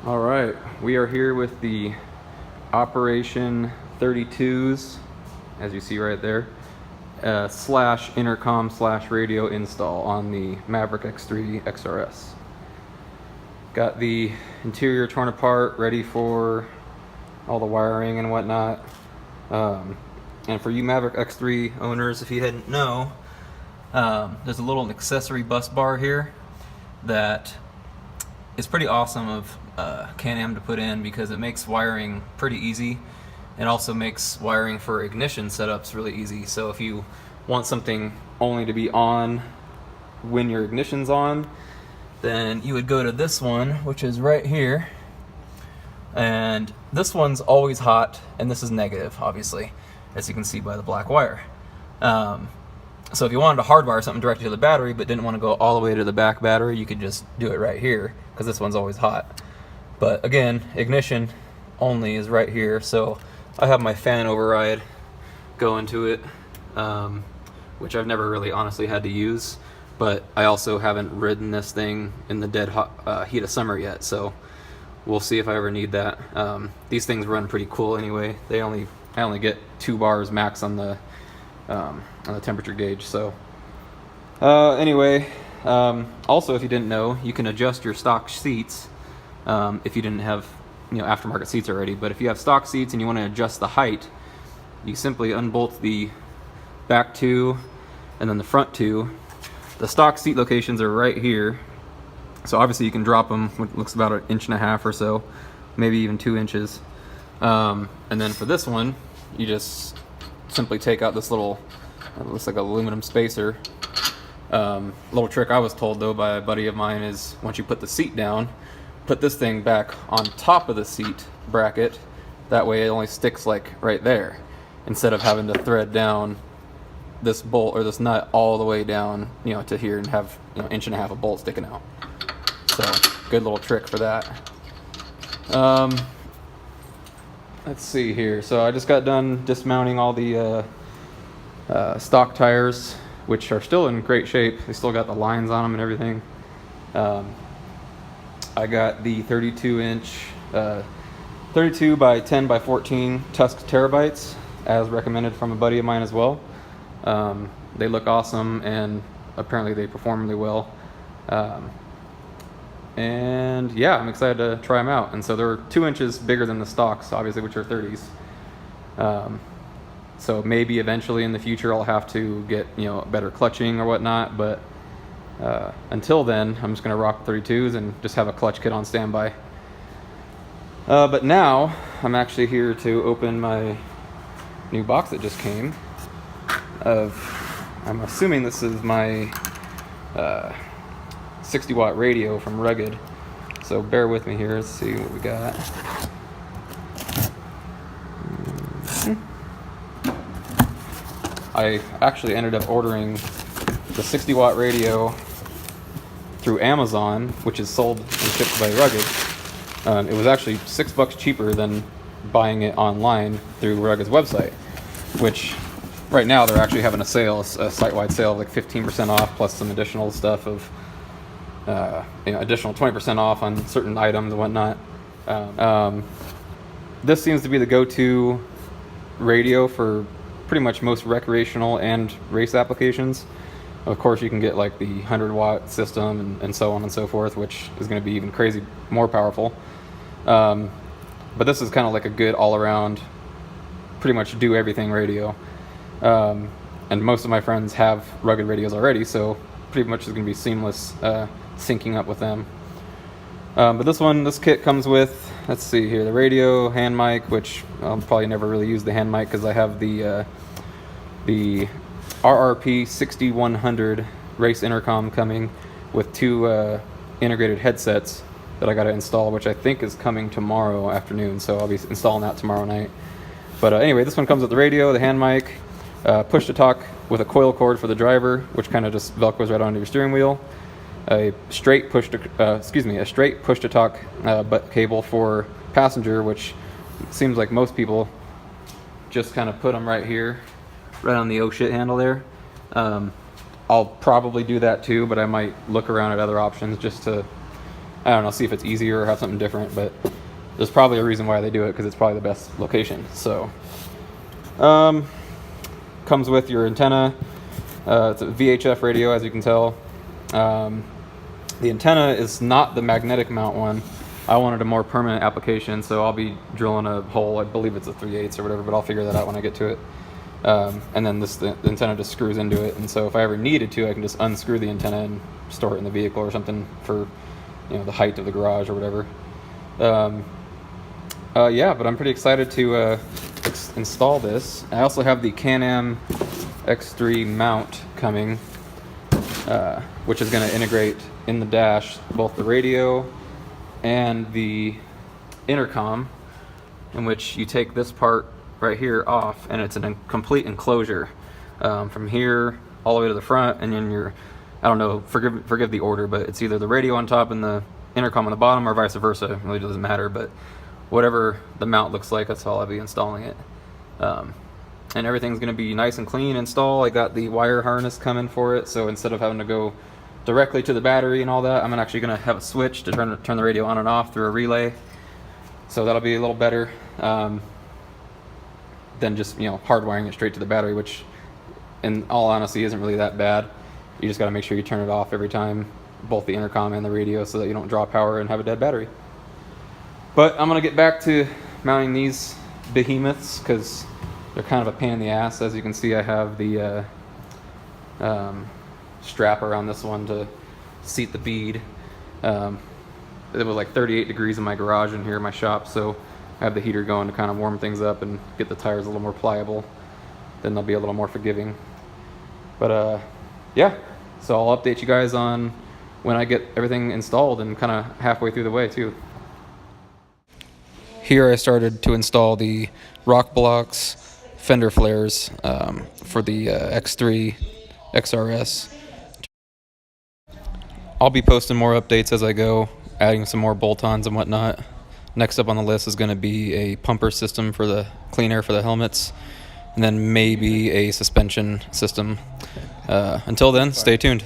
All right, we are here with the Operation 32s, as you see right there, slash intercom slash radio install on the Maverick X3 XRS. Got the interior torn apart, ready for all the wiring and whatnot. And for you Maverick X3 owners, if you didn't know, there's a little accessory bus bar here that is pretty awesome of Can-Am to put in because it makes wiring pretty easy. It also makes wiring for ignition setups really easy. So if you want something only to be on when your ignition's on, then you would go to this one, which is right here. And this one's always hot, and this is negative, obviously, as you can see by the black wire. So if you wanted to hardwire something directly to the battery but didn't want to go all the way to the back battery, you could just do it right here because this one's always hot. But again, ignition only is right here, so I have my fan override going to it, which I've never really honestly had to use, but I also haven't ridden this thing in the dead hot, heat of summer yet, so we'll see if I ever need that. These things run pretty cool anyway. I only get 2 bars max on the temperature gauge. So anyway, also if you didn't know, you can adjust your stock seats if you didn't have aftermarket seats already. But if you have stock seats and you want to adjust the height, you simply unbolt the back 2 and then the front 2. The stock seat locations are right here, so obviously you can drop them, which looks about 1.5 inches or so, maybe even 2 inches. And then for this one, you just simply take out this little, it looks like an aluminum spacer. Little trick I was told though by a buddy of mine is once you put the seat down, put this thing back on top of the seat bracket. That way it only sticks like right there, instead of having to thread down this bolt or this nut all the way down, to here and have 1.5 inches of bolt sticking out. So good little trick for that. Let's see here. So I just got done dismounting all the stock tires, which are still in great shape. They still got the lines on them and everything. I got the 32-inch, 32 by 10 by 14 Tusk Terrabites, as recommended from a buddy of mine as well. They look awesome, and apparently they perform really well. And yeah, I'm excited to try them out. And so they're 2 inches bigger than the stocks, obviously, which are 30s. So maybe eventually in the future I'll have to get better clutching or whatnot, but until then I'm just going to rock 32s and just have a clutch kit on standby. But now I'm actually here to open my new box that just came. I'm assuming this is my 60-watt radio from Rugged, so bear with me here. Let's see what we got. I actually ended up ordering the 60-watt radio through Amazon, which is sold and shipped by Rugged. It was actually $6 cheaper than buying it online through Rugged's website, which right now they're actually having a sale, a site-wide sale of like 15% off plus some additional stuff of additional 20% off on certain items and whatnot. This seems to be the go-to radio for pretty much most recreational and race applications. Of course, you can get like the 100-watt system and so on and so forth, which is going to be even crazy more powerful. But this is kind of like a good all-around, pretty much do everything radio. And most of my friends have Rugged radios already, so pretty much is going to be seamless syncing up with them. But this kit comes with, let's see here, the radio, hand mic, which I'll probably never really use the hand mic because I have the RRP 6100 race intercom coming with 2 integrated headsets that I got to install, which I think is coming tomorrow afternoon, so I'll be installing that tomorrow night. But anyway, this one comes with the radio, the hand mic, push to talk with a coil cord for the driver, which kind of just velcros right onto your steering wheel. A straight push to talk butt cable for passenger, which seems like most people just kind of put them right here, right on the oh shit handle there. I'll probably do that too, but I might look around at other options just to I don't know, see if it's easier or have something different, but there's probably a reason why they do it, because it's probably the best location. So comes with your antenna. It's a VHF radio, as you can tell. The antenna is not the magnetic mount one. I wanted a more permanent application, so I'll be drilling a hole. I believe it's a 3/8 or whatever, but I'll figure that out when I get to it. And then the antenna just screws into it, and so if I ever needed to, I can just unscrew the antenna and store it in the vehicle or something for, you know, the height of the garage or whatever. Yeah, but I'm pretty excited to install this. I also have the Can-Am X3 mount coming, which is going to integrate in the dash both the radio and the intercom, in which you take this part right here off, and it's a complete enclosure from here all the way to the front, and then I don't know, forgive the order, but it's either the radio on top and the intercom on the bottom, or vice versa. It really doesn't matter, but whatever the mount looks like, that's how I'll be installing it. And everything's going to be nice and clean install. I got the wire harness coming for it, so instead of having to go directly to the battery and all that, I'm actually going to have a switch to turn the radio on and off through a relay, so that'll be a little better than just, you know, hardwiring it straight to the battery, which in all honesty isn't really that bad. You just got to make sure you turn it off every time, both the intercom and the radio, so that you don't draw power and have a dead battery. But I'm going to get back to mounting these behemoths, because they're kind of a pain in the ass. As you can see, I have the strap around this one to seat the bead. It was like 38 degrees in my garage in here in my shop, so I have the heater going to kind of warm things up and get the tires a little more pliable. Then they'll be a little more forgiving. But yeah, so I'll update you guys on when I get everything installed, and kind of halfway through the way too. Here I started to install the Rokblokz fender flares for the X3 XRS. I'll be posting more updates as I go, adding some more bolt-ons and whatnot. Next up on the list is going to be a pumper system for the clean air for the helmets, and then maybe a suspension system. Until then, stay tuned.